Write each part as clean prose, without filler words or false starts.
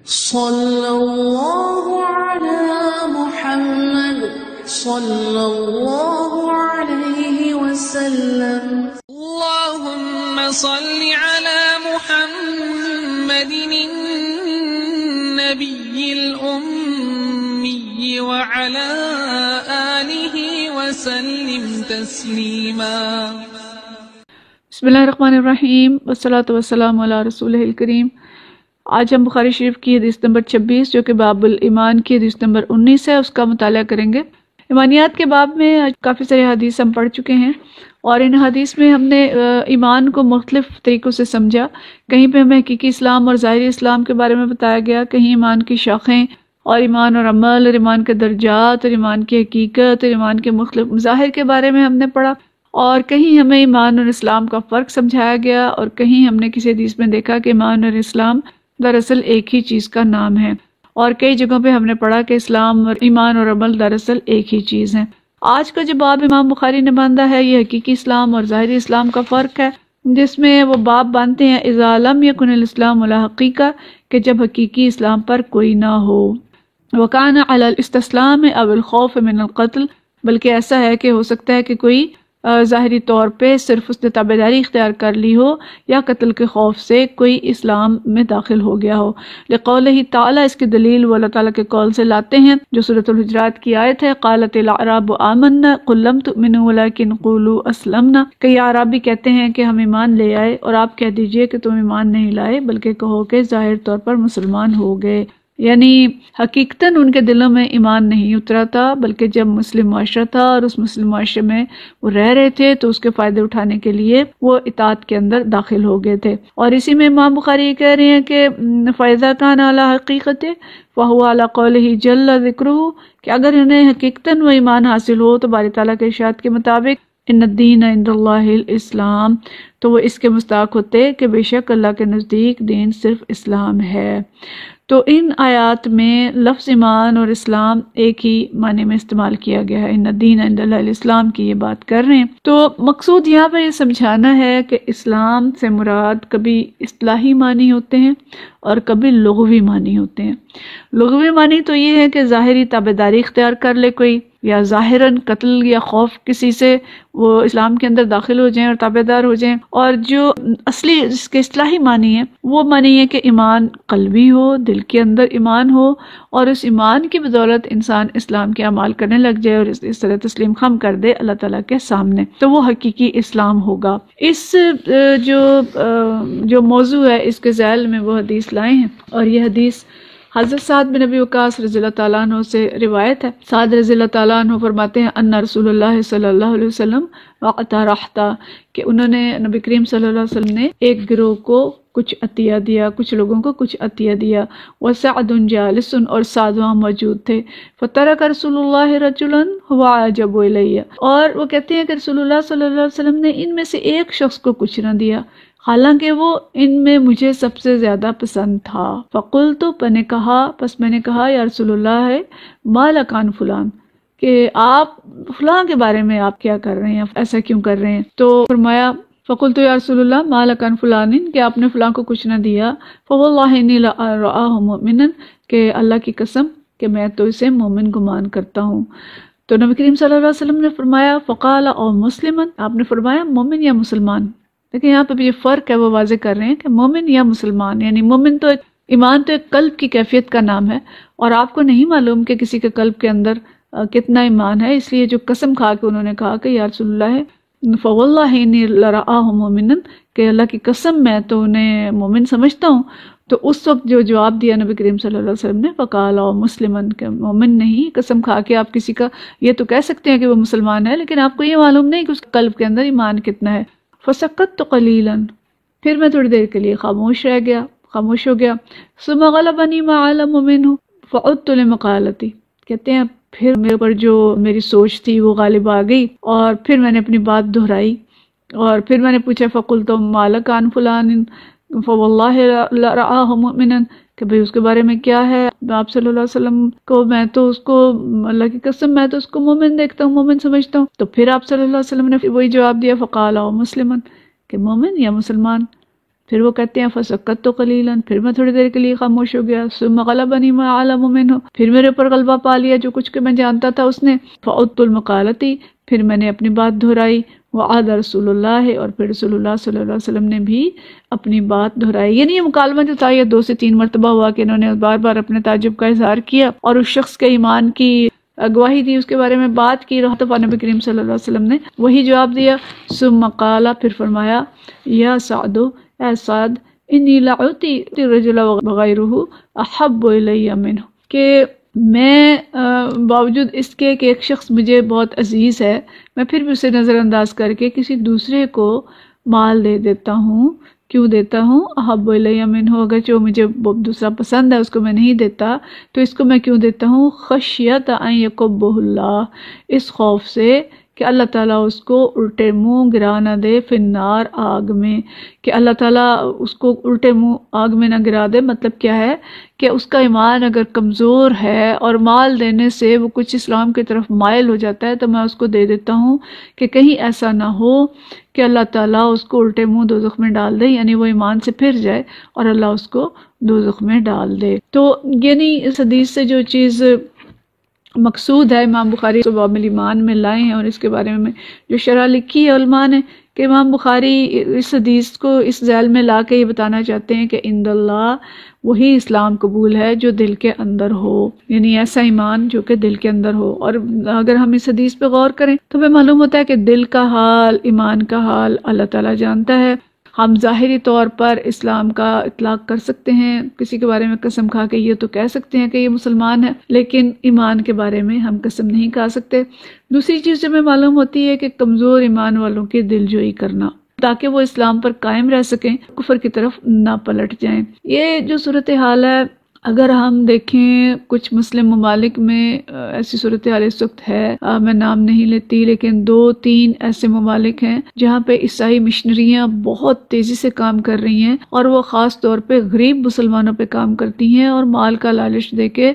صلی اللہ علی محمد صلی اللہ علیہ وسلم. اللہم صل علی محمد النبی الأمی وعلی آلہ وسلم تسلیما. بسم اللہ الرحمن الرحیم والصلاة والسلام علی رسولہ الکریم. آج ہم بخاری شریف کی حدیث نمبر 26 جو کہ باب الایمان کی حدیث نمبر 19 ہے اس کا مطالعہ کریں گے. ایمانیات کے باب میں کافی سارے حدیث ہم پڑھ چکے ہیں اور ان حدیث میں ہم نے ایمان کو مختلف طریقوں سے سمجھا. کہیں پہ ہمیں حقیقی اسلام اور ظاہری اسلام کے بارے میں بتایا گیا، کہیں ایمان کی شاخیں اور ایمان اور عمل اور ایمان کے درجات اور ایمان کی حقیقت اور ایمان کے مختلف مظاہر کے بارے میں ہم نے پڑھا، اور کہیں ہمیں ایمان اور اسلام کا فرق سمجھایا گیا، اور کہیں ہم نے کسی حدیث میں دیکھا کہ ایمان اور اسلام دراصل ایک ہی چیز کا نام ہے، اور کئی جگہوں پہ ہم نے پڑھا کہ اسلام اور ایمان اور عمل دراصل ایک ہی چیز ہیں. آج کا جو باب امام بخاری نے باندھا ہے یہ حقیقی اسلام اور ظاہری اسلام کا فرق ہے، جس میں وہ باب باندھتے ہیں اذا لم یکن الاسلام علی حقیقہ، کہ جب حقیقی اسلام پر کوئی نہ ہو، وکان علی الاستسلام او الخوف من القتل، بلکہ ایسا ہے کہ ہو سکتا ہے کہ کوئی ظاہری طور پہ صرف اس نے تابعداری اختیار کر لی ہو یا قتل کے خوف سے کوئی اسلام میں داخل ہو گیا ہو. لقولہ تعالی، اس کی دلیل وہ اللہ تعالیٰ کے قول سے لاتے ہیں جو سورۃ الحجرات کی آیت ہے، قالت الاعراب آمنا قل لم تؤمنوا ولکن قولوا اسلمنا، کئی اعرابی کہتے ہیں کہ ہم ایمان لے آئے، اور آپ کہہ دیجئے کہ تم ایمان نہیں لائے بلکہ کہو کہ ظاہر طور پر مسلمان ہو گئے. یعنی حقیقتاً ان کے دلوں میں ایمان نہیں اترا تھا، بلکہ جب مسلم معاشرہ تھا اور اس مسلم معاشرے میں وہ رہ رہے تھے تو اس کے فائدے اٹھانے کے لیے وہ اطاعت کے اندر داخل ہو گئے تھے. اور اسی میں امام بخاری یہ کہہ رہے ہیں کہ فَإِذَا كَانَ عَلَى حَقِيقَتِهِ فَهُوَ عَلَى قَوْلِهِ جَلَّ ذِكْرُهُ، کہ اگر انہیں حقیقتاً وہ ایمان حاصل ہو تو باری تعالیٰ کے ارشاد کے مطابق ان الدین عند اللہ الاسلام، تو وہ اس کے مستحق ہوتے کہ بے شک اللہ کے نزدیک دین صرف اسلام ہے. تو ان آیات میں لفظ ایمان اور اسلام ایک ہی معنی میں استعمال کیا گیا ہے، ان الدین عند اللہ الاسلام کی یہ بات کر رہے ہیں. تو مقصود یہاں پہ یہ سمجھانا ہے کہ اسلام سے مراد کبھی اصطلاحی معنی ہوتے ہیں اور کبھی لغوی معنی ہوتے ہیں. لغوی معنی تو یہ ہے کہ ظاہری تابعداری اختیار کر لے کوئی، یا ظاہراً قتل یا خوف کسی سے وہ اسلام کے اندر داخل ہو جائیں اور تابعدار ہو جائیں. اور جو اصلی جس کے اصطلاحی معنی ہے وہ معنی ہے کہ ایمان قلبی ہو، دل کے اندر ایمان ہو، اور اس ایمان کی بدولت انسان اسلام کے اعمال کرنے لگ جائے اور اس طرح تسلیم خم کر دے اللہ تعالیٰ کے سامنے، تو وہ حقیقی اسلام ہوگا. اس جو موضوع ہے اس کے ذیل میں وہ حدیث لائے ہیں، اور یہ حدیث حضرت سعد بن ابی وقاص رضی اللہ تعالیٰ عنہ سے روایت ہے. سعد رضی اللہ تعالیٰ عنہ فرماتے ہیں ان رسول اللہ صلی اللہ علیہ وسلم وقتا رحتا، کہ انہوں نے نبی کریم صلی اللہ علیہ وسلم نے ایک گروہ کو کچھ عطیہ دیا، کچھ لوگوں کو کچھ عطیہ دیا. وسعد جالس، اور سعد وہاں موجود تھے. فترک رسول اللہ رجلا هو اعجب الی، اور وہ کہتے ہیں کہ رسول اللہ صلی اللہ علیہ وسلم نے ان میں سے ایک شخص کو کچھ نہ دیا حالانکہ وہ ان میں مجھے سب سے زیادہ پسند تھا. فقلت، میں نے کہا یا رسول اللہ ہے ما لک عن فلان، کہ آپ فلاں کے بارے میں آپ کیا کر رہے ہیں، ایسا کیوں کر رہے ہیں؟ تو فرمایا فقلت یا رسول اللہ ما لک عن فلان، کہ آپ نے فلاں کو کچھ نہ دیا. فواللہ انی لأراه مؤمنا، کہ اللہ کی قسم کہ میں تو اسے مومن گمان کرتا ہوں. تو نبی کریم صلی اللہ علیہ وسلم نے فرمایا فقال او مسلما، آپ نے فرمایا مومن یا مسلمان. لیکن یہاں پہ بھی یہ فرق ہے وہ واضح کر رہے ہیں کہ مومن یا مسلمان، یعنی مومن تو ایمان تو ایک قلب کی کیفیت کا نام ہے، اور آپ کو نہیں معلوم کہ کسی کے قلب کے اندر کتنا ایمان ہے، اس لیے جو قسم کھا کے انہوں نے کہا کہ یا رسول اللہ ہے فواللہ انی لرآہ مومنا، کہ اللہ کی قسم میں تو انہیں مومن سمجھتا ہوں. تو اس وقت جو جواب دیا نبی کریم صلی اللہ علیہ وسلم نے فقال او مسلمن، کہ مومن نہیں. قسم کھا کے آپ کسی کا یہ تو کہہ سکتے ہیں کہ وہ مسلمان ہے، لیکن آپ کو یہ معلوم نہیں کہ اس کے قلب کے اندر ایمان کتنا ہے. فسکت قلیلا، پھر میں تھوڑی دیر کے لیے خاموش ہو گیا. ثم غلبنی ما علم منہ فعدت لمقالتی، کہتے ہیں پھر میرے اوپر جو میری سوچ تھی وہ غالب آ گئی، اور پھر میں نے اپنی بات دہرائی، اور پھر میں نے پوچھا فقلت ما لک عن فلان فواللہ لرآہ مؤمنا، کہ بھئی اس کے بارے میں کیا ہے آپ صلی اللہ علیہ وسلم کو، میں تو اس کو اللہ کی قسم میں تو اس کو مومن دیکھتا ہوں، مومن سمجھتا ہوں. تو پھر آپ صلی اللہ علیہ وسلم نے وہی جواب دیا فقال او مسلمن، کہ مومن یا مسلمان. پھر وہ کہتے ہیں فسکت قلیلا، پھر میں تھوڑی دیر کے لیے خاموش ہو گیا، ثم غلبنی ما اعلم منہ، پھر میرے اوپر غلبہ پا لیا جو کچھ کہ میں جانتا تھا اس نے، فعدت المقالتی، پھر میں نے اپنی بات دہرائی، وعاد رسول اللہ، اور پھر رسول اللہ صلی اللہ علیہ وسلم نے بھی اپنی بات دہرائی۔ یعنی یہ مکالمہ جو تھا یہ 2 سے 3 مرتبہ ہوا کہ انہوں نے بار بار اپنے تعجب کا اظہار کیا اور اس شخص کے ایمان کی گواہی دی، اس کے بارے میں بات کی، اور نبی کریم صلی اللہ علیہ وسلم نے وہی جواب دیا۔ ثم قال، پھر فرمایا، یا سعد، اے سعد، انی لعتی الرجل وغیرہ احب الی منہ، کہ میں باوجود اس کے کہ ایک شخص مجھے بہت عزیز ہے، میں پھر بھی اسے نظر انداز کر کے کسی دوسرے کو مال دے دیتا ہوں۔ کیوں دیتا ہوں؟ احب الی منہ، اگرچہ وہ مجھے دوسرا پسند ہے اس کو میں نہیں دیتا، تو اس کو میں کیوں دیتا ہوں؟ خشیت ان یکبہ اللہ، اس خوف سے کہ اللہ تعالیٰ اس کو الٹے منہ گرا نہ دے، فی النار، آگ میں، کہ اللہ تعالیٰ اس کو الٹے منہ آگ میں نہ گرا دے۔ مطلب کیا ہے کہ اس کا ایمان اگر کمزور ہے اور مال دینے سے وہ کچھ اسلام کی طرف مائل ہو جاتا ہے تو میں اس کو دے دیتا ہوں کہ کہیں ایسا نہ ہو کہ اللہ تعالیٰ اس کو الٹے منہ دوزخ میں ڈال دے، یعنی وہ ایمان سے پھر جائے اور اللہ اس کو دوزخ میں ڈال دے۔ تو یعنی اس حدیث سے جو چیز مقصود ہے امام بخاری باب الایمان میں لائے ہیں، اور اس کے بارے میں جو شرح لکھی ہے علماء نے، کہ امام بخاری اس حدیث کو اس ذیل میں لا کے یہ بتانا چاہتے ہیں کہ عند اللہ وہی اسلام قبول ہے جو دل کے اندر ہو، یعنی ایسا ایمان جو کہ دل کے اندر ہو۔ اور اگر ہم اس حدیث پہ غور کریں تو ہمیں معلوم ہوتا ہے کہ دل کا حال، ایمان کا حال اللہ تعالیٰ جانتا ہے۔ ہم ظاہری طور پر اسلام کا اطلاق کر سکتے ہیں، کسی کے بارے میں قسم کھا کے یہ تو کہہ سکتے ہیں کہ یہ مسلمان ہے، لیکن ایمان کے بارے میں ہم قسم نہیں کھا سکتے۔ دوسری چیز جو ہمیں معلوم ہوتی ہے کہ کمزور ایمان والوں کی دل جوئی کرنا، تاکہ وہ اسلام پر قائم رہ سکیں، کفر کی طرف نہ پلٹ جائیں۔ یہ جو صورتحال ہے، اگر ہم دیکھیں کچھ مسلم ممالک میں ایسی صورتحال اس وقت ہے، میں نام نہیں لیتی، لیکن 2-3 ایسے ممالک ہیں جہاں پہ عیسائی مشنریاں بہت تیزی سے کام کر رہی ہیں، اور وہ خاص طور پہ غریب مسلمانوں پہ کام کرتی ہیں اور مال کا لالچ دے کے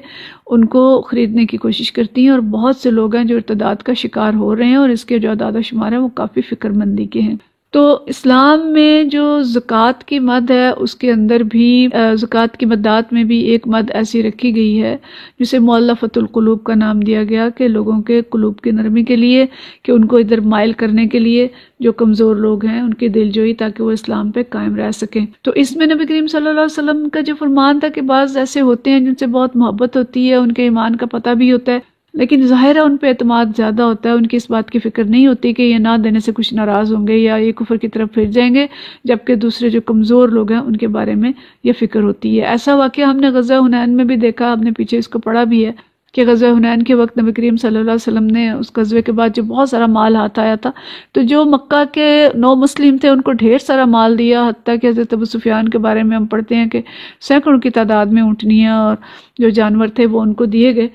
ان کو خریدنے کی کوشش کرتی ہیں، اور بہت سے لوگ ہیں جو ارتداد کا شکار ہو رہے ہیں، اور اس کے جو اعداد و شمار ہیں وہ کافی فکر مندی کے ہیں۔ تو اسلام میں جو زکوٰۃ کی مد ہے اس کے اندر بھی زکوٰۃ کی مدات میں بھی ایک مد ایسی رکھی گئی ہے جسے مؤلفۃ القلوب کا نام دیا گیا، کہ لوگوں کے قلوب کی نرمی کے لیے، کہ ان کو ادھر مائل کرنے کے لیے، جو کمزور لوگ ہیں ان کی دل جوئی، تاکہ وہ اسلام پہ قائم رہ سکیں۔ تو اس میں نبی کریم صلی اللہ علیہ وسلم کا جو فرمان تھا کہ بعض ایسے ہوتے ہیں جن سے بہت محبت ہوتی ہے، ان کے ایمان کا پتہ بھی ہوتا ہے، لیکن ظاہر ہے ان پہ اعتماد زیادہ ہوتا ہے، ان کی اس بات کی فکر نہیں ہوتی کہ یہ نہ دینے سے کچھ ناراض ہوں گے یا یہ کفر کی طرف پھر جائیں گے، جبکہ دوسرے جو کمزور لوگ ہیں ان کے بارے میں یہ فکر ہوتی ہے۔ ایسا واقعہ ہم نے غزوہ حنین میں بھی دیکھا، ہم نے پیچھے اس کو پڑھا بھی ہے کہ غزوہ حنین کے وقت نبی کریم صلی اللہ علیہ وسلم نے اس غزوے کے بعد جو بہت سارا مال ہاتھ آیا تھا، تو جو مکہ کے نو مسلم تھے ان کو ڈھیر سارا مال دیا، حتیٰ کہ حضرت ابو سفیان کے بارے میں ہم پڑھتے ہیں کہ سینکڑوں کی تعداد میں اونٹنیاں اور جو جانور تھے وہ ان کو دیے گئے۔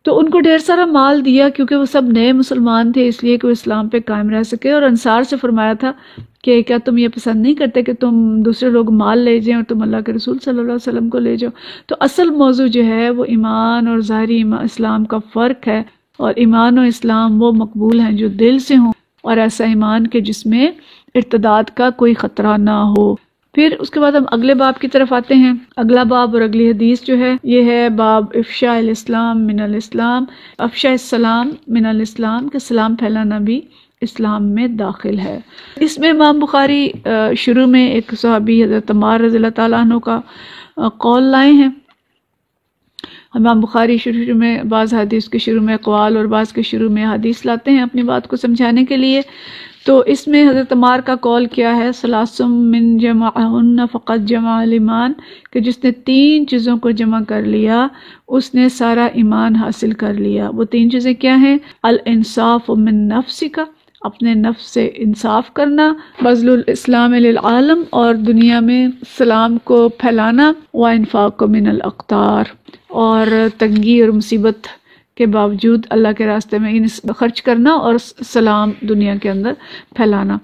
تو ان کو ڈھیر سارا مال دیا کیونکہ وہ سب نئے مسلمان تھے، اس لیے کہ وہ اسلام پہ قائم رہ سکے، اور انصار سے فرمایا تھا کہ کیا تم یہ پسند نہیں کرتے کہ تم دوسرے لوگ مال لے جائیں اور تم اللہ کے رسول صلی اللہ علیہ وسلم کو لے جاؤ۔ تو اصل موضوع جو ہے وہ ایمان اور ظاہری اسلام کا فرق ہے، اور ایمان و اسلام وہ مقبول ہیں جو دل سے ہوں، اور ایسا ایمان کہ جس میں ارتداد کا کوئی خطرہ نہ ہو۔ پھر اس کے بعد ہم اگلے باب کی طرف آتے ہیں۔ اگلا باب اور اگلی حدیث جو ہے یہ ہے باب افشاء الاسلام من الاسلام، افشاء السلام من الاسلام، کہ سلام پھیلانا بھی اسلام میں داخل ہے۔ اس میں امام بخاری شروع میں ایک صحابی حضرت عمار رضی اللہ تعالیٰ عنہ کا قول لائے ہیں۔ امام بخاری شروع میں بعض حدیث کے شروع میں اقوال اور بعض کے شروع میں حدیث لاتے ہیں اپنی بات کو سمجھانے کے لیے۔ تو اس میں حضرت عمار کا قول کیا ہے؟ ثلاثم من جمعہن فقط جمع الایمان، کہ جس نے 3 چیزوں کو جمع کر لیا اس نے سارا ایمان حاصل کر لیا۔ وہ 3 چیزیں کیا ہیں؟ الانصاف من نفسک، اپنے نفس سے انصاف کرنا، بذل الاسلام للعالم، اور دنیا میں اسلام کو پھیلانا، وانفاق من الاقطار، اور تنگی اور مصیبت کے باوجود اللہ کے راستے میں خرچ کرنا اور سلام دنیا کے اندر پھیلانا۔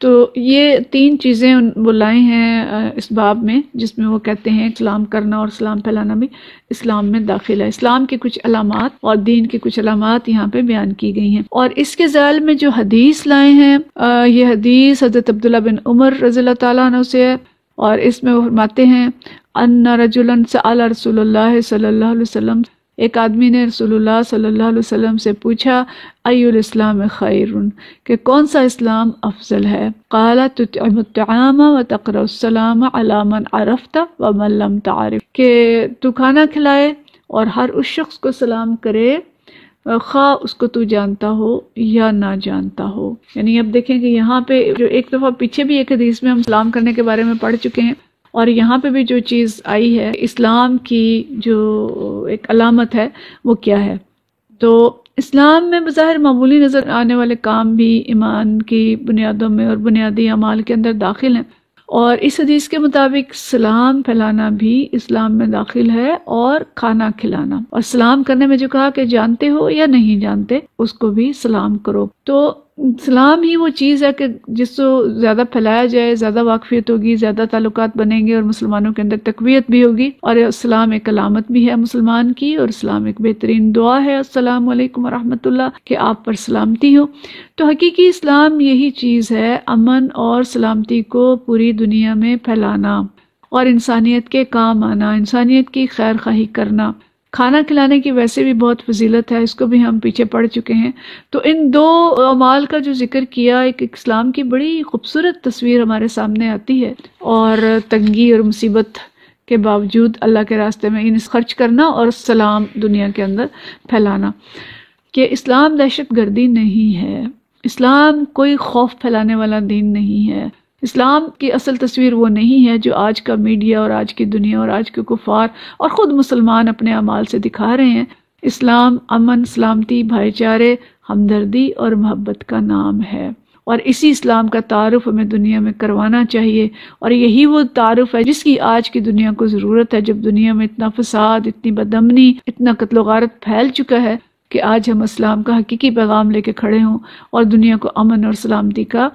تو یہ 3 چیزیں وہ لائے ہیں اس باب میں، جس میں وہ کہتے ہیں سلام کرنا اور سلام پھیلانا بھی اسلام میں داخل ہے۔ اسلام کی کچھ علامات اور دین کی کچھ علامات یہاں پہ بیان کی گئی ہیں۔ اور اس کے ذیل میں جو حدیث لائے ہیں، یہ حدیث حضرت عبداللہ بن عمر رضی اللہ تعالیٰ عنہ سے ہے، اور اس میں وہ فرماتے ہیں ان رجلا سأل رسول اللہ صلی اللہ علیہ وسلم، ایک آدمی نے رسول اللہ صلی اللہ علیہ وسلم سے پوچھا ای الاسلام خیر، کہ کون سا اسلام افضل ہے؟ قال تطعم الطعام وتقرأ السلام علی من عرفت ومن لم تعرف، کہ تو کھانا کھلائے اور ہر اس شخص کو سلام کرے خواہ اس کو تو جانتا ہو یا نہ جانتا ہو۔ یعنی اب دیکھیں کہ یہاں پہ جو ایک دفعہ پیچھے بھی ایک حدیث میں ہم سلام کرنے کے بارے میں پڑھ چکے ہیں، اور یہاں پہ بھی جو چیز آئی ہے اسلام کی جو ایک علامت ہے وہ کیا ہے۔ تو اسلام میں بظاہر معمولی نظر آنے والے کام بھی ایمان کی بنیادوں میں اور بنیادی اعمال کے اندر داخل ہیں، اور اس حدیث کے مطابق سلام پھیلانا بھی اسلام میں داخل ہے، اور کھانا کھلانا، اور سلام کرنے میں جو کہا کہ جانتے ہو یا نہیں جانتے اس کو بھی سلام کرو۔ تو سلام ہی وہ چیز ہے کہ جس کو زیادہ پھیلایا جائے زیادہ واقفیت ہوگی، زیادہ تعلقات بنیں گے اور مسلمانوں کے اندر تقویت بھی ہوگی، اور اسلام ایک علامت بھی ہے مسلمان کی، اور اسلام ایک بہترین دعا ہے السلام علیکم ورحمۃ اللہ، کہ آپ پر سلامتی ہو۔ تو حقیقی اسلام یہی چیز ہے، امن اور سلامتی کو پوری دنیا میں پھیلانا اور انسانیت کے کام آنا، انسانیت کی خیر خواہی کرنا۔ کھانا کھلانے کی ویسے بھی بہت فضیلت ہے، اس کو بھی ہم پیچھے پڑھ چکے ہیں۔ تو ان 2 اعمال کا جو ذکر کیا، ایک اسلام کی بڑی خوبصورت تصویر ہمارے سامنے آتی ہے، اور تنگی اور مصیبت کے باوجود اللہ کے راستے میں ان خرچ کرنا اور سلام دنیا کے اندر پھیلانا، کہ اسلام دہشت گردی نہیں ہے، اسلام کوئی خوف پھیلانے والا دین نہیں ہے، اسلام کی اصل تصویر وہ نہیں ہے جو آج کا میڈیا اور آج کی دنیا اور آج کے کفار اور خود مسلمان اپنے اعمال سے دکھا رہے ہیں۔ اسلام امن، سلامتی، بھائی چارے، ہمدردی اور محبت کا نام ہے، اور اسی اسلام کا تعارف ہمیں دنیا میں کروانا چاہیے، اور یہی وہ تعارف ہے جس کی آج کی دنیا کو ضرورت ہے، جب دنیا میں اتنا فساد، اتنی بدامنی، اتنا قتل و غارت پھیل چکا ہے، کہ آج ہم اسلام کا حقیقی پیغام لے کے کھڑے ہوں اور دنیا کو امن اور سلامتی کا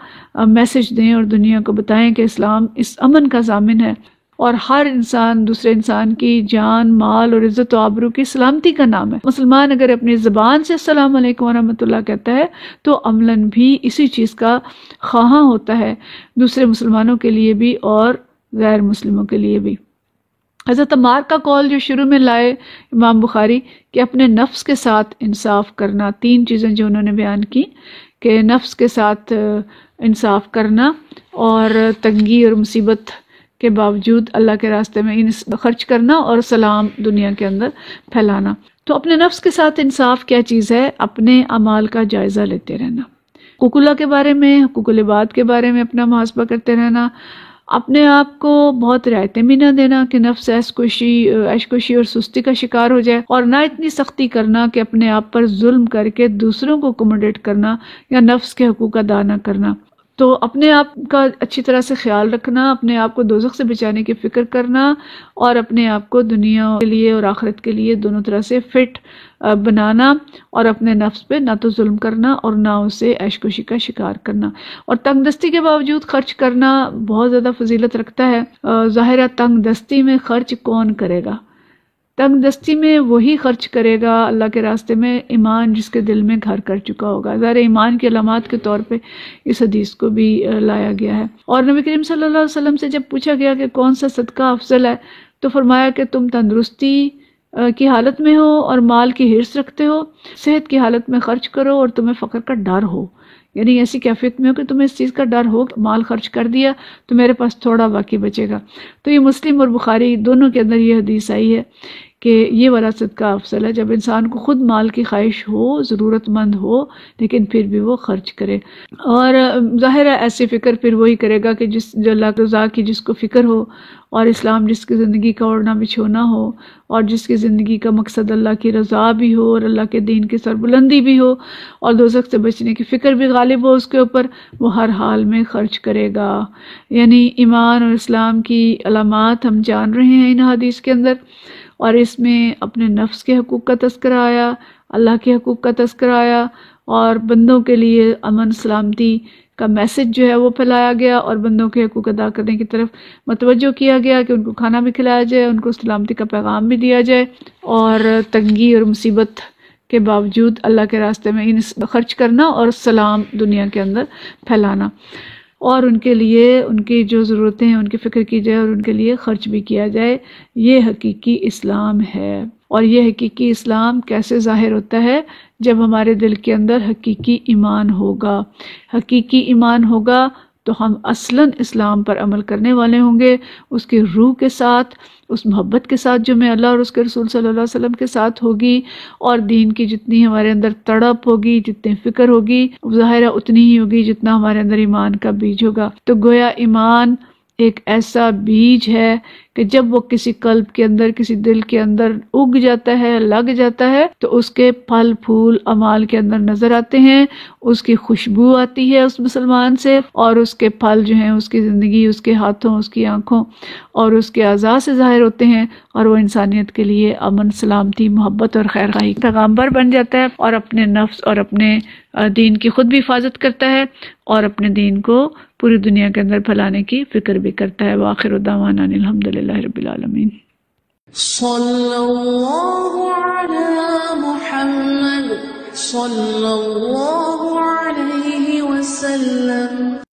میسج دیں، اور دنیا کو بتائیں کہ اسلام اس امن کا ضامن ہے، اور ہر انسان دوسرے انسان کی جان، مال اور عزت و آبرو کی سلامتی کا نام ہے۔ مسلمان اگر اپنی زبان سے السلام علیکم ورحمۃ اللہ کہتا ہے تو عملاً بھی اسی چیز کا خواہاں ہوتا ہے، دوسرے مسلمانوں کے لیے بھی اور غیر مسلموں کے لیے بھی۔ حضرت عمار کا قول جو شروع میں لائے امام بخاری، کہ اپنے نفس کے ساتھ انصاف کرنا، 3 چیزیں جو انہوں نے بیان کی، کہ نفس کے ساتھ انصاف کرنا، اور تنگی اور مصیبت کے باوجود اللہ کے راستے میں خرچ کرنا، اور سلام دنیا کے اندر پھیلانا۔ تو اپنے نفس کے ساتھ انصاف کیا چیز ہے؟ اپنے اعمال کا جائزہ لیتے رہنا، حقوق اللہ کے بارے میں، حقوق العباد کے بارے میں اپنا محاسبہ کرتے رہنا، اپنے آپ کو بہت رعایتیں بھی نہ دینا کہ نفس عیش کشی اور سستی کا شکار ہو جائے، اور نہ اتنی سختی کرنا کہ اپنے آپ پر ظلم کر کے دوسروں کو اکوموڈیٹ کرنا یا نفس کے حقوق ادا نہ کرنا۔ تو اپنے آپ کا اچھی طرح سے خیال رکھنا، اپنے آپ کو دوزخ سے بچانے کی فکر کرنا، اور اپنے آپ کو دنیا کے لیے اور آخرت کے لیے دونوں طرح سے فٹ بنانا، اور اپنے نفس پہ نہ تو ظلم کرنا اور نہ اسے عیش کشی کا شکار کرنا۔ اور تنگ دستی کے باوجود خرچ کرنا بہت زیادہ فضیلت رکھتا ہے۔ ظاہر ہے تنگ دستی میں خرچ کون کرے گا؟ تنگ دستی میں وہی خرچ کرے گا اللہ کے راستے میں ایمان جس کے دل میں گھر کر چکا ہوگا۔ ظاہر ایمان کی علامات کے طور پہ اس حدیث کو بھی لایا گیا ہے۔ اور نبی کریم صلی اللہ علیہ وسلم سے جب پوچھا گیا کہ کون سا صدقہ افضل ہے، تو فرمایا کہ تم تندرستی کی حالت میں ہو اور مال کی حرص رکھتے ہو، صحت کی حالت میں خرچ کرو، اور تمہیں فقر کا ڈر ہو، یعنی ایسی کیفیت میں ہو کہ تمہیں اس چیز کا ڈر ہو، مال خرچ کر دیا تو میرے پاس تھوڑا باقی بچے گا۔ تو یہ مسلم اور بخاری دونوں کے اندر یہ حدیث آئی ہے کہ یہ والا صدقہ افضل ہے جب انسان کو خود مال کی خواہش ہو، ضرورت مند ہو، لیکن پھر بھی وہ خرچ کرے۔ اور ظاہر ہے ایسی فکر پھر وہی کرے گا کہ جو اللہ کی رضا کی جس کو فکر ہو، اور اسلام جس کی زندگی کا اوڑھنا بچھونا ہو، اور جس کی زندگی کا مقصد اللہ کی رضا بھی ہو اور اللہ کے دین کی سربلندی بھی ہو، اور دوزخ سے بچنے کی فکر بھی غالب ہو اس کے اوپر، وہ ہر حال میں خرچ کرے گا۔ یعنی ایمان اور اسلام کی علامات ہم جان رہے ہیں ان حدیث کے اندر، اور اس میں اپنے نفس کے حقوق کا تذکرہ آیا، اللہ کے حقوق کا تذکرہ آیا، اور بندوں کے لیے امن سلامتی کا میسج جو ہے وہ پھیلایا گیا اور بندوں کے حقوق ادا کرنے کی طرف متوجہ کیا گیا کہ ان کو کھانا بھی کھلایا جائے، ان کو سلامتی کا پیغام بھی دیا جائے، اور تنگی اور مصیبت کے باوجود اللہ کے راستے میں خرچ کرنا اور سلام دنیا کے اندر پھیلانا، اور ان کے لیے ان کی جو ضرورتیں ہیں ان کی فکر کی جائے اور ان کے لیے خرچ بھی کیا جائے۔ یہ حقیقی اسلام ہے۔ اور یہ حقیقی اسلام کیسے ظاہر ہوتا ہے؟ جب ہمارے دل کے اندر حقیقی ایمان ہوگا۔ حقیقی ایمان ہوگا تو ہم اصلاً اسلام پر عمل کرنے والے ہوں گے، اس کی روح کے ساتھ، اس محبت کے ساتھ جو میں اللہ اور اس کے رسول صلی اللہ علیہ وسلم کے ساتھ ہوگی، اور دین کی جتنی ہمارے اندر تڑپ ہوگی، جتنی فکر ہوگی، ظاہرہ اتنی ہی ہوگی جتنا ہمارے اندر ایمان کا بیج ہوگا۔ تو گویا ایمان ایک ایسا بیج ہے کہ جب وہ کسی قلب کے اندر، کسی دل کے اندر اگ جاتا ہے، لگ جاتا ہے، تو اس کے پھل پھول اعمال کے اندر نظر آتے ہیں، اس کی خوشبو آتی ہے اس مسلمان سے، اور اس کے پھل جو ہیں اس کی زندگی، اس کے ہاتھوں، اس کی آنکھوں اور اس کے اعضاء سے ظاہر ہوتے ہیں، اور وہ انسانیت کے لیے امن، سلامتی، محبت اور خیر خواہی کا پیغامبر بن جاتا ہے، اور اپنے نفس اور اپنے دین کی خود بھی حفاظت کرتا ہے، اور اپنے دین کو پوری دنیا کے اندر پھیلانے کی فکر بھی کرتا ہے۔ وآخر دعوانا ان الحمدللہ رب العالمین۔ صلی اللہ علی محمد صلی اللہ